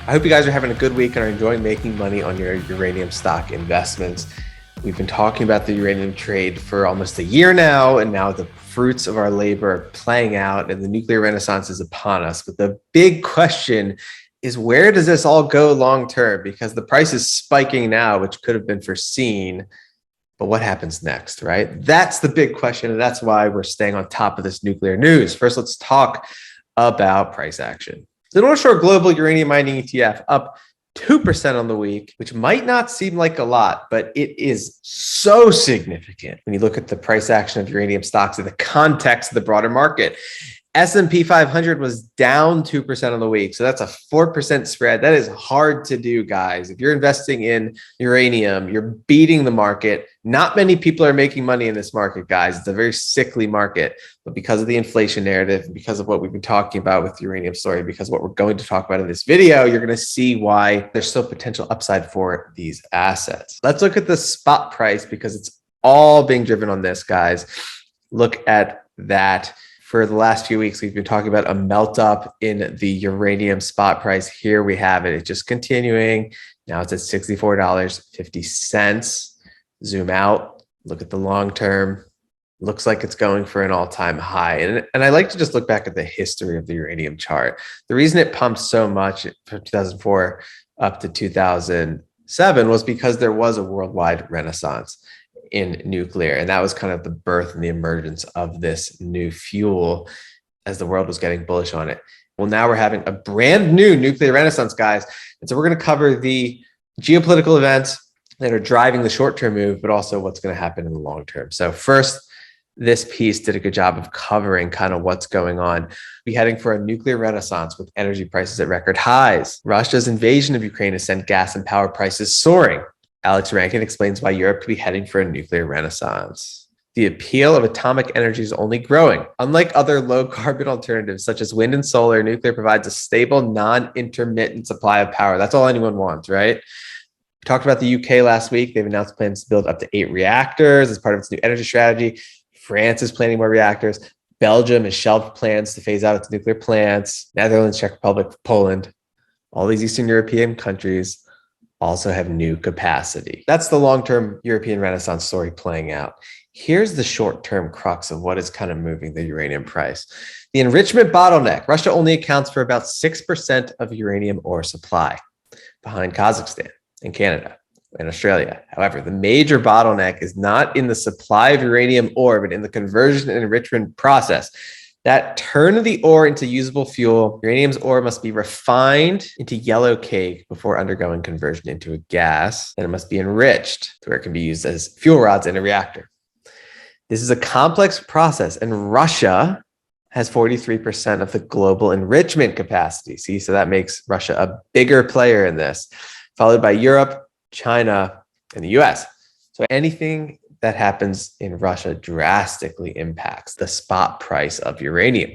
I hope you guys are having a good week and are enjoying making money on your uranium stock investments. We've been talking about the uranium trade for almost a year now, and now the fruits of our labor are playing out and the nuclear renaissance is upon us. But the big question is, where does this all go long term? Because the price is spiking now, which could have been foreseen. But what happens next, right? That's the big question. And that's why we're staying on top of this nuclear news. First, let's talk about price action. The North Shore Global Uranium Mining ETF up 2% on the week, which might not seem like a lot, but it is so significant when you look at the price action of uranium stocks in the context of the broader market. S&P 500 was down 2% on the week. So that's a 4% spread. That is hard to do, guys. If you're investing in uranium, you're beating the market. Not many people are making money in this market, guys. It's a very sickly market. But because of the inflation narrative, because of what we've been talking about with the uranium story, because of what we're going to talk about in this video, you're going to see why there's still potential upside for these assets. Let's look at the spot price because it's all being driven on this, guys. Look at that. For the last few weeks, we've been talking about a melt up in the uranium spot price. Here we have it. It's just continuing. Now it's at $64.50. Zoom out. Look at the long term. Looks like it's going for an all-time high. And I like to just look back at the history of the uranium chart. The reason it pumped so much from 2004 up to 2007 was because there was a worldwide renaissance in nuclear. And that was kind of the birth and the emergence of this new fuel as the world was getting bullish on it. Well, now we're having a brand new nuclear renaissance, guys. And so we're going to cover the geopolitical events that are driving the short-term move, but also what's going to happen in the long term. So first, this piece did a good job of covering kind of what's going on. We're heading for a nuclear renaissance with energy prices at record highs. Russia's invasion of Ukraine has sent gas and power prices soaring. Alex Rankin explains why Europe could be heading for a nuclear renaissance. The appeal of atomic energy is only growing. Unlike other low-carbon alternatives, such as wind and solar, nuclear provides a stable, non-intermittent supply of power. That's all anyone wants, right? We talked about the UK last week. They've announced plans to build up to 8 reactors as part of its new energy strategy. France is planning more reactors. Belgium has shelved plans to phase out its nuclear plants. Netherlands, Czech Republic, Poland, all these Eastern European countries also have new capacity. That's the long-term European Renaissance story playing out. Here's the short-term crux of what is kind of moving the uranium price. The enrichment bottleneck. Russia only accounts for about 6% of uranium ore supply, behind Kazakhstan and Canada and Australia. However, the major bottleneck is not in the supply of uranium ore, but in the conversion and enrichment process. That turn of the ore into usable fuel, uranium's ore must be refined into yellow cake before undergoing conversion into a gas, and it must be enriched to where it can be used as fuel rods in a reactor. This is a complex process, and Russia has 43% of the global enrichment capacity. See, so that makes Russia a bigger player in this, followed by Europe, China, and the US. So anything that happens in Russia drastically impacts the spot price of uranium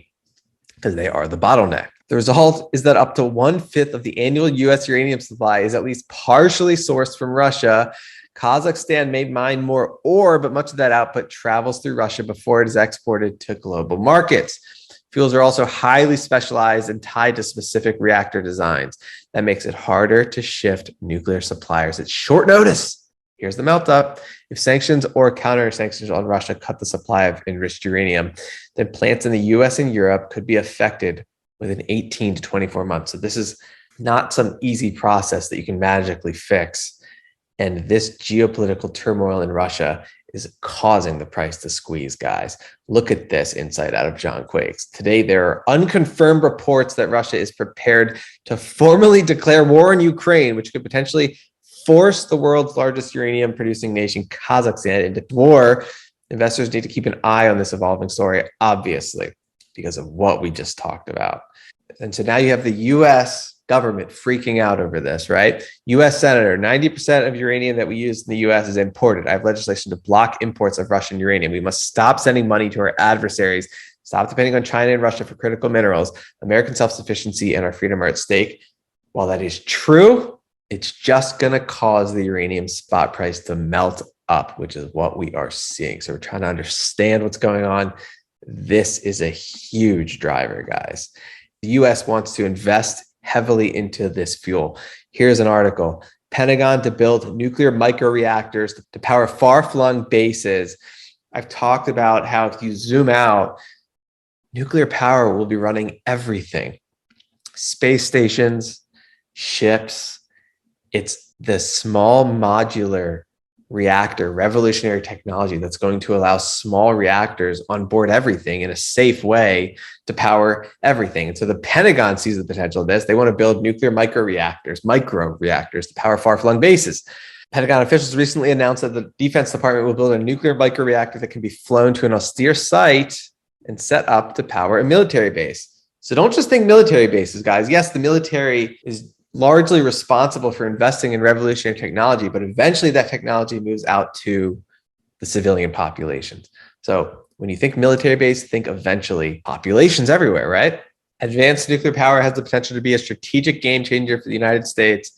because they are the bottleneck. The result is that up to 1/5 of the annual US uranium supply is at least partially sourced from Russia. Kazakhstan may mine more ore, but much of that output travels through Russia before it is exported to global markets. Fuels are also highly specialized and tied to specific reactor designs. That makes it harder to shift nuclear suppliers at short notice. Here's the melt up. If sanctions or counter sanctions on Russia cut the supply of enriched uranium, then plants in the US and Europe could be affected within 18 to 24 months. So this is not some easy process that you can magically fix. And this geopolitical turmoil in Russia is causing the price to squeeze, guys. Look at this insight out of John Quakes. Today, there are unconfirmed reports that Russia is prepared to formally declare war on Ukraine, which could potentially force the world's largest uranium producing nation, Kazakhstan, into war. Investors need to keep an eye on this evolving story, obviously, because of what we just talked about. And so now you have the US government freaking out over this, right? US Senator, 90% of uranium that we use in the US is imported. I have legislation to block imports of Russian uranium. We must stop sending money to our adversaries, stop depending on China and Russia for critical minerals. American self-sufficiency and our freedom are at stake. While that is true, it's just going to cause the uranium spot price to melt up, which is what we are seeing. So we're trying to understand what's going on. This is a huge driver, guys. The US wants to invest heavily into this fuel. Here's an article. Pentagon to build nuclear microreactors to power far-flung bases. I've talked about how if you zoom out, nuclear power will be running everything. Space stations, ships. It's the small modular reactor, revolutionary technology that's going to allow small reactors on board everything in a safe way to power everything. And so the Pentagon sees the potential of this. They want to build nuclear microreactors to power far-flung bases. Pentagon officials recently announced that the Defense Department will build a nuclear microreactor that can be flown to an austere site and set up to power a military base. So don't just think military bases, guys. Yes, the military is largely responsible for investing in revolutionary technology, but eventually that technology moves out to the civilian populations. So when you think military base, think eventually populations everywhere, right? Advanced nuclear power has the potential to be a strategic game changer for the United States,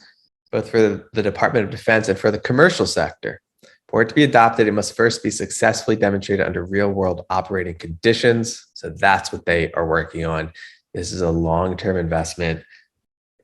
both for the Department of Defense and for the commercial sector. For it to be adopted, it must first be successfully demonstrated under real-world operating conditions. So that's what they are working on. This is a long-term investment,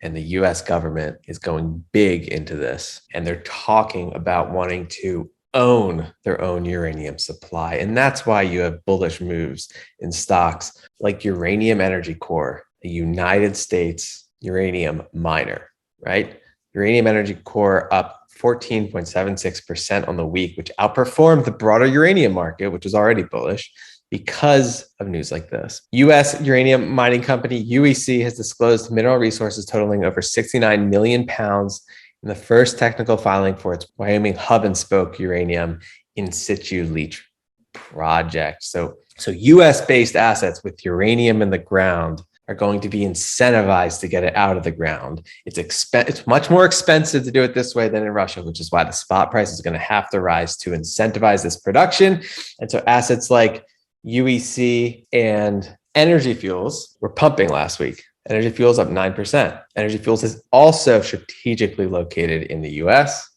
and the US government is going big into this. And they're talking about wanting to own their own uranium supply. And that's why you have bullish moves in stocks like Uranium Energy Corp, a United States uranium miner, right? Uranium Energy Corp up 14.76% on the week, which outperformed the broader uranium market, which was already bullish because of news like this. U.S. uranium mining company UEC has disclosed mineral resources totaling over 69 million pounds in the first technical filing for its Wyoming hub and spoke uranium in situ leach project. So U.S.-based assets with uranium in the ground are going to be incentivized to get it out of the ground. It's much more expensive to do it this way than in Russia, which is why the spot price is going to have to rise to incentivize this production. And so assets like UEC and Energy Fuels were pumping last week. Energy Fuels up 9%. Energy Fuels is also strategically located in the US.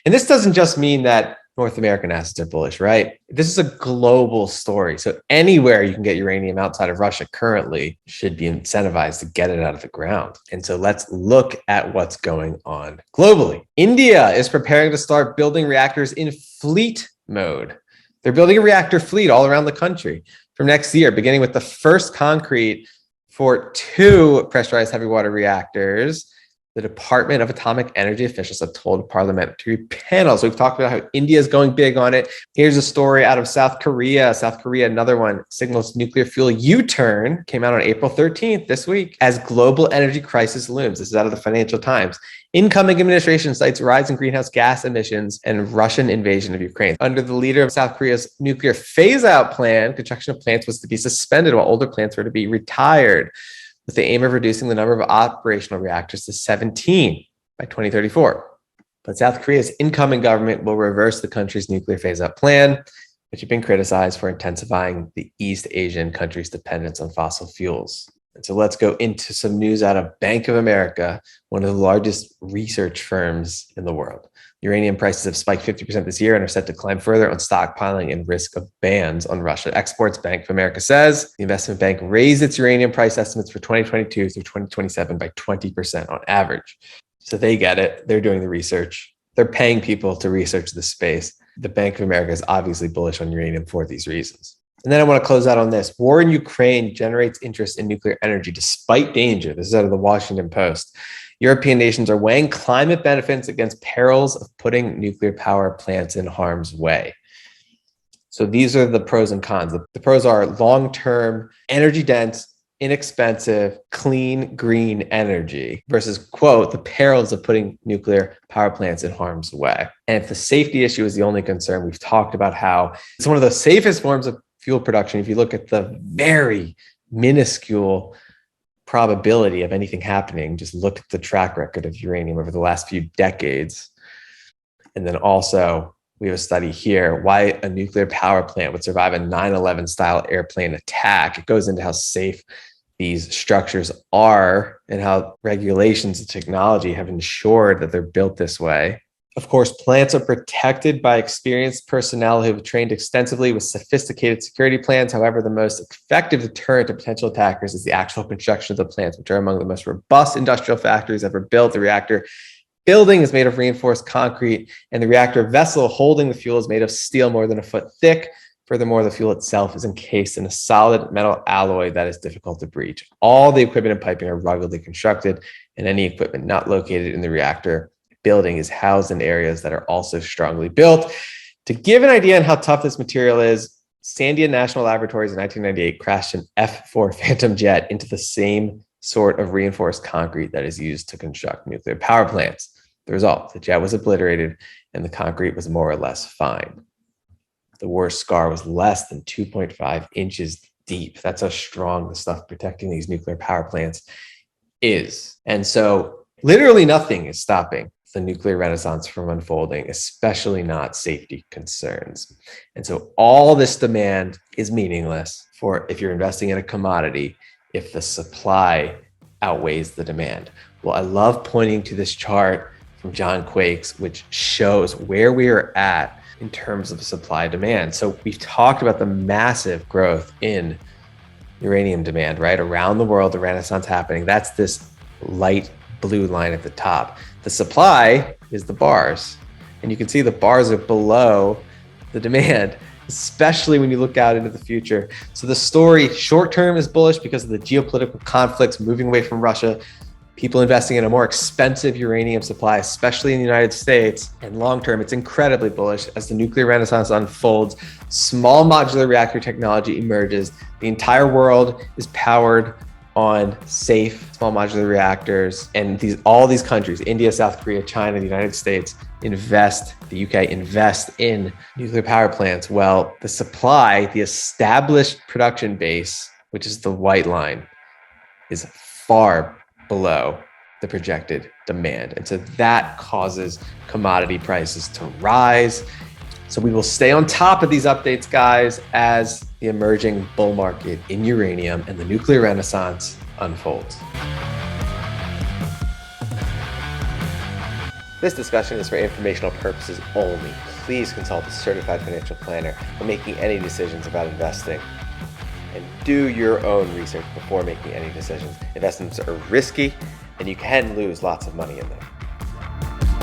And this doesn't just mean that North American assets are bullish, right? This is a global story. So anywhere you can get uranium outside of Russia currently should be incentivized to get it out of the ground. And so let's look at what's going on globally. India is preparing to start building reactors in fleet mode. They're building a reactor fleet all around the country from next year, beginning with the first concrete for 2 pressurized heavy water reactors. The Department of Atomic Energy officials have told parliamentary panels. We've talked about how India is going big on it. Here's a story out of South Korea. South Korea, another one, signals nuclear fuel U-turn, came out on April 13th this week as global energy crisis looms. This is out of the Financial Times. Incoming administration cites rising greenhouse gas emissions and Russian invasion of Ukraine. Under the leader of South Korea's nuclear phase-out plan, construction of plants was to be suspended while older plants were to be retired, with the aim of reducing the number of operational reactors to 17 by 2034. But South Korea's incoming government will reverse the country's nuclear phase-out plan, which had been criticized for intensifying the East Asian country's dependence on fossil fuels. And so let's go into some news out of Bank of America, one of the largest research firms in the world. Uranium prices have spiked 50% this year and are set to climb further on stockpiling and risk of bans on Russia exports. Bank of America says the investment bank raised its uranium price estimates for 2022 through 2027 by 20% on average. So they get it. They're doing the research. They're paying people to research this space. The Bank of America is obviously bullish on uranium for these reasons. And then I want to close out on this. War in Ukraine generates interest in nuclear energy despite danger. This is out of the Washington Post. European nations are weighing climate benefits against perils of putting nuclear power plants in harm's way. So these are the pros and cons. The pros are long-term, energy-dense, inexpensive, clean, green energy versus, quote, the perils of putting nuclear power plants in harm's way. And if the safety issue is the only concern, we've talked about how it's one of the safest forms of fuel production. If you look at the very minuscule probability of anything happening, just look at the track record of uranium over the last few decades. And then also, we have a study here, why a nuclear power plant would survive a 9/11 style airplane attack. It goes into how safe these structures are and how regulations and technology have ensured that they're built this way. Of course, plants are protected by experienced personnel who have trained extensively with sophisticated security plans. However, the most effective deterrent to potential attackers is the actual construction of the plants, which are among the most robust industrial factories ever built. The reactor building is made of reinforced concrete, and the reactor vessel holding the fuel is made of steel more than a foot thick. Furthermore, the fuel itself is encased in a solid metal alloy that is difficult to breach. All the equipment and piping are ruggedly constructed, and any equipment not located in the reactor building is housed in areas that are also strongly built. To give an idea on how tough this material is, Sandia National Laboratories in 1998 crashed an F-4 Phantom jet into the same sort of reinforced concrete that is used to construct nuclear power plants. The result, the jet was obliterated and the concrete was more or less fine. The worst scar was less than 2.5 inches deep. That's how strong the stuff protecting these nuclear power plants is. And so literally nothing is stopping the nuclear renaissance from unfolding, especially not safety concerns. And so all this demand is meaningless for if you're investing in a commodity, if the supply outweighs the demand. Well, I love pointing to this chart from John Quakes, which shows where we are at in terms of supply demand. So we've talked about the massive growth in uranium demand, right? Around the world, the renaissance happening. That's this light blue line at the top. The supply is the bars. And you can see the bars are below the demand, especially when you look out into the future. So the story short term is bullish because of the geopolitical conflicts moving away from Russia, people investing in a more expensive uranium supply, especially in the United States. And long term, it's incredibly bullish as the nuclear renaissance unfolds. Small modular reactor technology emerges. The entire world is powered on safe small modular reactors, and all these countries, India, South Korea, China, the United States, the UK invest in nuclear power plants. Well, the supply, the established production base, which is the white line, is far below the projected demand. And so that causes commodity prices to rise. So we will stay on top of these updates, guys, as the emerging bull market in uranium and the nuclear renaissance unfolds. This discussion is for informational purposes only. Please consult a certified financial planner when making any decisions about investing. And do your own research before making any decisions. Investments are risky and you can lose lots of money in them.